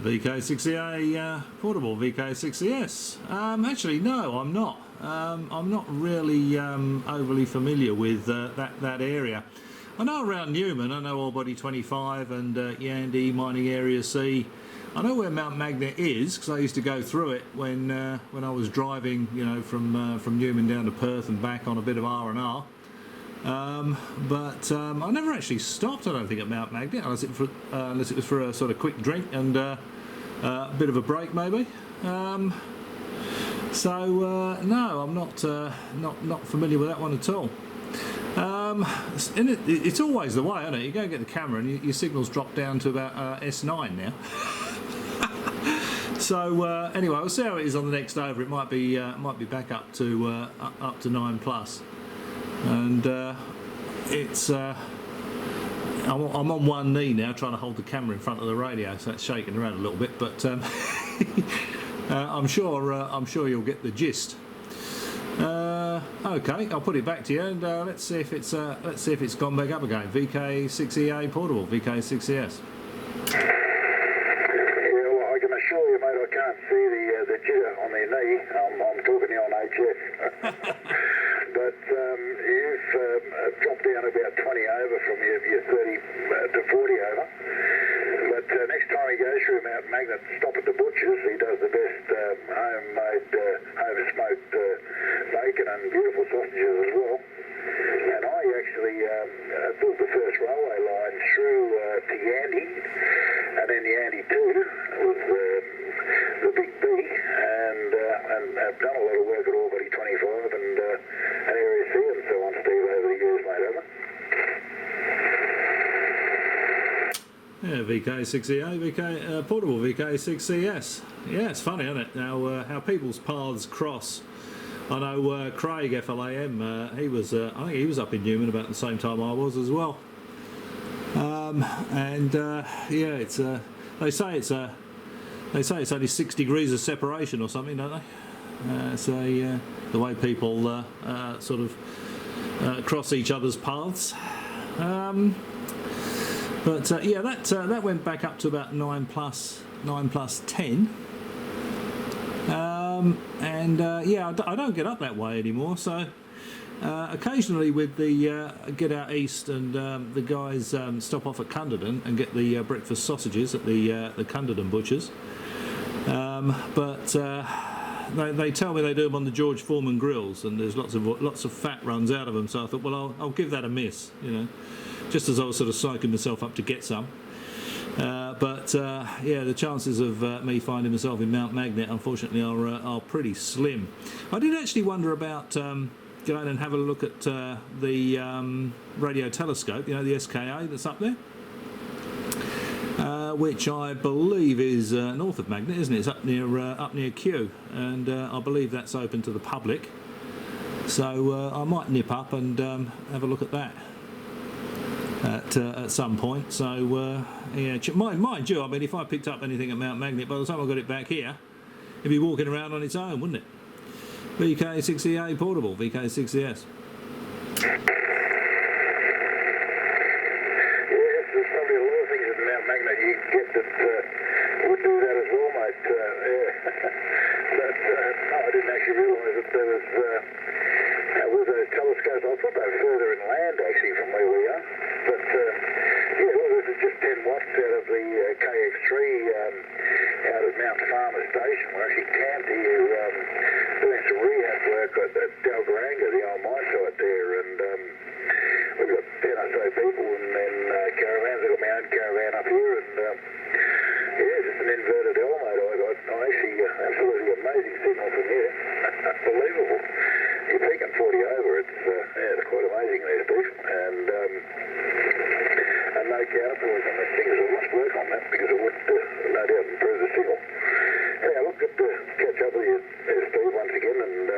VK6EA portable VK6ES. Actually, no, I'm not. I'm not really overly familiar with that area. I know around Newman, I know Allbody 25 and Yandy Mining Area C. I know where Mount Magnet is because I used to go through it when I was driving, you know, from Newman down to Perth and back on a bit of R&R. But I never actually stopped, I don't think, at Mount Magnet unless it was for a sort of quick drink and a bit of a break maybe. No, I'm not familiar with that one at all. It's always the way, isn't it? You go and get the camera and your signals drop down to about S9 now. So anyway, we'll see how it is on the next over. It might be back up to 9+, and it's I'm on one knee now trying to hold the camera in front of the radio, so it's shaking around a little bit. But I'm sure you'll get the gist. Okay, I'll put it back to you, and let's see if it's gone back up again. VK6EA portable, VK6ES. I can't see the jitter on their knee. I'm talking to you on HF. But you've dropped down about 20 over from your 30 to 40 over. But next time he goes through Mount Magnet, stop at the butcher's. He does the best homemade, home-smoked bacon and beautiful sausages as well. And I actually built the first railway line through to Yandy, and then Yandy 2 with the Big B, and I've done a lot of work at Allbody 25 and Area C and so on, Steve, over the years, mate, haven't I? Yeah, VK6EA, portable VK6ES. Yeah, it's funny, isn't it? Now, how people's paths cross. I know Craig FLAM, he was, I think he was up in Newman about the same time I was as well. Yeah, it's they say it's only 6 degrees of separation or something, don't they? The way people sort of cross each other's paths. Yeah, that went back up to about 9+10. Yeah, I don't get up that way anymore, so occasionally with the get out east and the guys stop off at Cunderden and get the breakfast sausages at the Cunderden butchers, they tell me they do them on the George Foreman grills, and there's lots of fat runs out of them, so I thought, well, I'll give that a miss, you know, just as I was sort of psyching myself up to get some. Yeah, the chances of me finding myself in Mount Magnet, unfortunately, are pretty slim. I did actually wonder about going and have a look at the radio telescope, you know, the SKA that's up there, which I believe is north of Magnet, isn't it? It's up near Kew, and I believe that's open to the public. So I might nip up and have a look at that at some point. So yeah, mind you, I mean, if I picked up anything at Mount Magnet, by the time I got it back here, it'd be walking around on its own, wouldn't it? VK6EA portable, VK6ES. Yes, there's probably a lot of things at Mount Magnet you can get that would do that as well, mate. Yeah. But no, I didn't actually realise that there was with those telescopes. I thought they were further inland actually from where we are. But yeah, well, this is just 10 watts out of the KX3 out of Mount Farmer Station. We're actually camped here doing some rehab work at Dalgaranga, the old mine site there, and we've got 10 or so people and then caravans. I've got my own caravan up here, and yeah, just an inverted L, mate. I actually absolutely amazing signal from here. Unbelievable. You're peaking 40 over. It's quite amazing there, Steve. And no counterpoise on that thing. So I must work on that because it would no doubt improve the signal. Anyhow, look, good to catch up with you, Steve, once again. And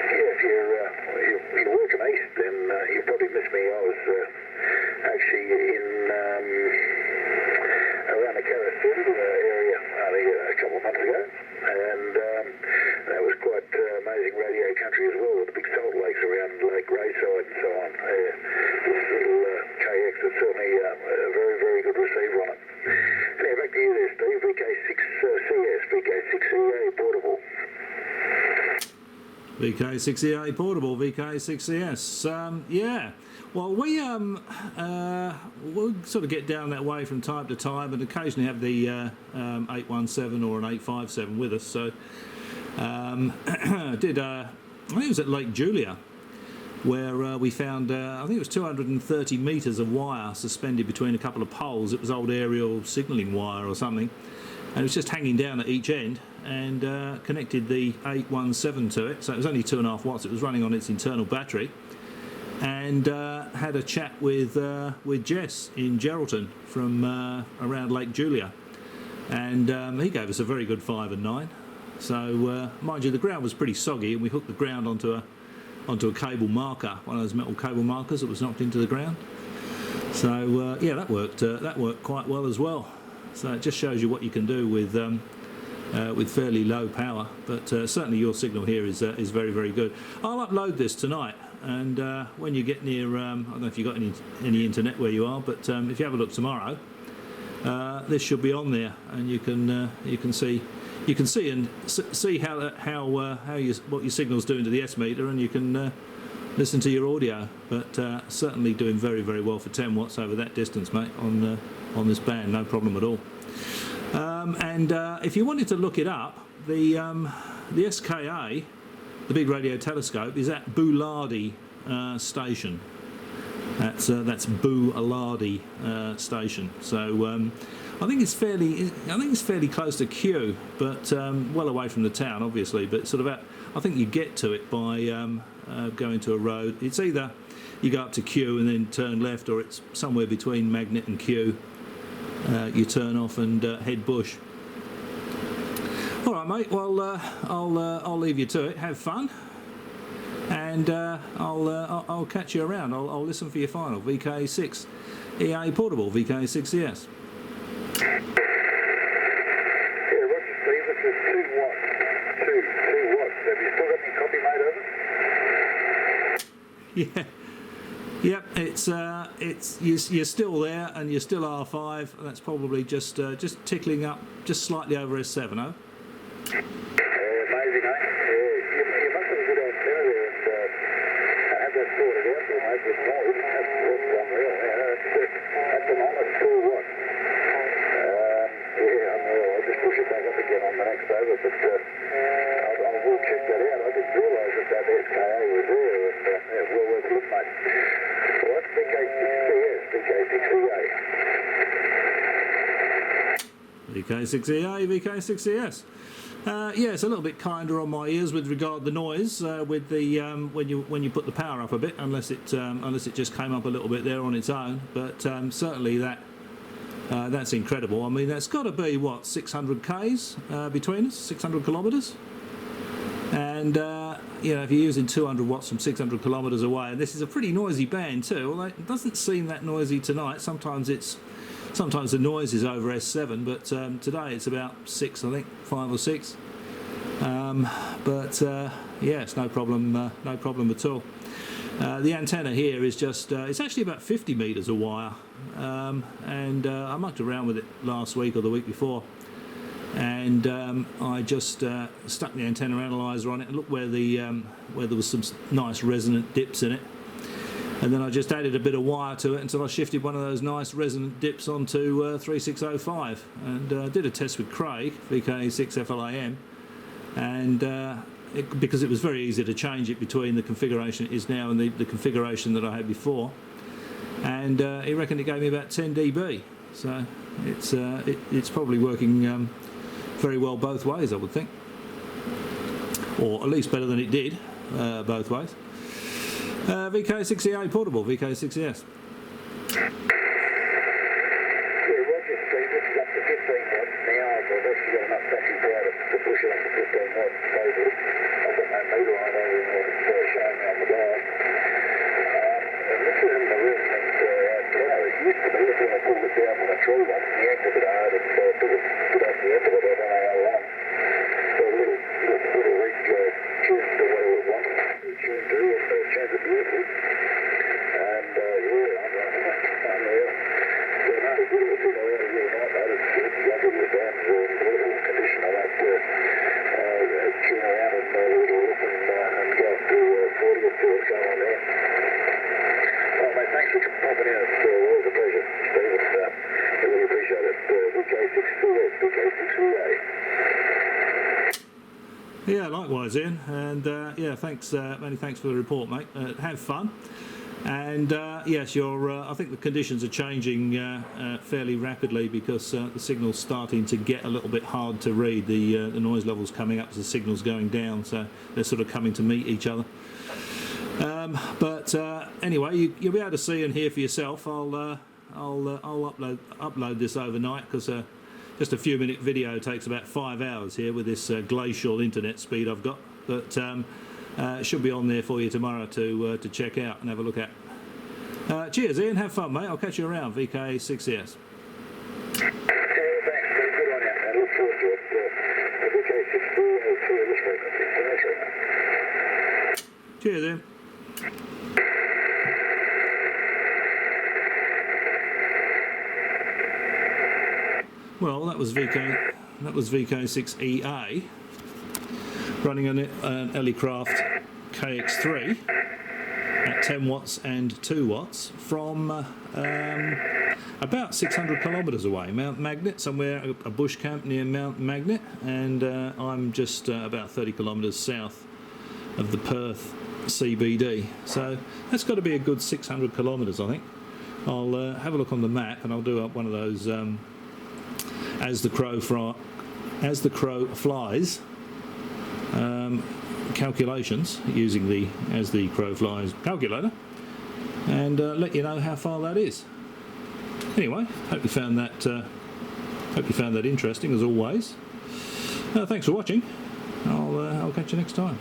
yeah, if you're working east, then you probably missed me. I was actually in around the Carousel area a couple of months ago, and that was quite amazing radio country as well, with the big salt lakes around Lake Rayside and so on. This little KX is certainly a very, very good receiver on it. Anyway, back to you there, VK6EA portable, VK6ES. Yeah, well, we'll sort of get down that way from time to time, and occasionally have the 817 or an 857 with us. So I think it was at Lake Julia, where we found, I think it was 230 metres of wire suspended between a couple of poles. It was old aerial signalling wire or something, and it was just hanging down at each end, and connected the 817 to it. So it was only 2.5 watts. It was running on its internal battery, and had a chat with Jess in Geraldton from around Lake Julia, and he gave us a very good 5 and 9. So mind you, the ground was pretty soggy, and we hooked the ground onto a cable marker, one of those metal cable markers that was knocked into the ground. So yeah, that worked quite well as well. So it just shows you what you can do with fairly low power. But certainly your signal here is very, very good. I'll upload this tonight, and when you get near, I don't know if you've got any internet where you are, but if you have a look tomorrow, this should be on there, and you can see. You can see what your signal's doing to the S meter, and you can listen to your audio. But certainly doing very, very well for 10 watts over that distance, mate, on this band, no problem at all. And if you wanted to look it up, the SKA, the big radio telescope, is at Boulardi station. That's Boulardi station. So. I think it's fairly close to Kew, but well away from the town, obviously. But sort of I think you get to it by going to a road. It's either you go up to Kew and then turn left, or it's somewhere between Magnet and Kew. You turn off and head bush. All right, mate. Well, I'll leave you to it. Have fun, and I'll catch you around. I'll listen for your final VK6EA portable, VK6ES. Yeah, Roger, Steve, this is 2 watts. 2 watts. Have you still got any copy made of it? Yeah. Yep. You're still there, and you're still R5. That's probably just tickling up just slightly over S7, oh? Amazing, eh? You must have a good antenna there, and I had that sorted out for most of the noise. That's unreal. That's an almost 2 watts. Yeah, I'll just push it back up again on the next over, but I will check that out. I didn't realise that SKA was there, and yeah, well worth a look, mate. Well, that's VK6EA, VK6EA. VK6ES. Yeah, it's a little bit kinder on my ears with regard to the noise with the when you put the power up a bit, unless it just came up a little bit there on its own. But certainly that's incredible. I mean, that's got to be, what, 600 k's between us, 600 kilometres? And, you know, if you're using 200 watts from 600 kilometres away, and this is a pretty noisy band too, although it doesn't seem that noisy tonight. Sometimes the noise is over S7, but today it's about 6, I think, 5 or 6. But, yeah, it's no problem at all. The antenna here is just, it's actually about 50 metres of wire, and I mucked around with it last week or the week before, and I just stuck the antenna analyzer on it and looked where there was some nice resonant dips in it, and then I just added a bit of wire to it until I shifted one of those nice resonant dips onto 3605, and did a test with Craig, VK6 FLdx2000, and because it was very easy to change it between the configuration it is now and the configuration that I had before, and he reckoned it gave me about 10 dB. So it's probably working very well both ways, I would think, or at least better than it did both ways. VK6EA portable, VK6ES. Yeah, likewise, Ian. And yeah, thanks, many thanks for the report, mate. Have fun. And yes, I think the conditions are changing fairly rapidly because the signal's starting to get a little bit hard to read. The noise level's coming up as the signal's going down, so they're sort of coming to meet each other. But anyway, you'll be able to see and hear for yourself. I'll upload this overnight because just a few minute video takes about 5 hours here with this glacial internet speed I've got. But it should be on there for you tomorrow to check out and have a look at. Cheers, Ian. Have fun, mate. I'll catch you around. VK6EA. Yeah, thanks. Good on you. I look forward to it. VK6EA this frequency. So thanks very much. Cheers, Ian. Well, that was VK6EA running an Elecraft KX3 at 10 watts and 2 watts from about 600 kilometres away, Mount Magnet, somewhere, a bush camp near Mount Magnet, and I'm just about 30 kilometres south of the Perth CBD, so that's got to be a good 600 kilometres, I think. I'll have a look on the map and I'll do up one of those as the crow flies calculations using the as the crow flies calculator, and let you know how far that is. Anyway, hope you found that interesting as always. Thanks for watching. I'll catch you next time.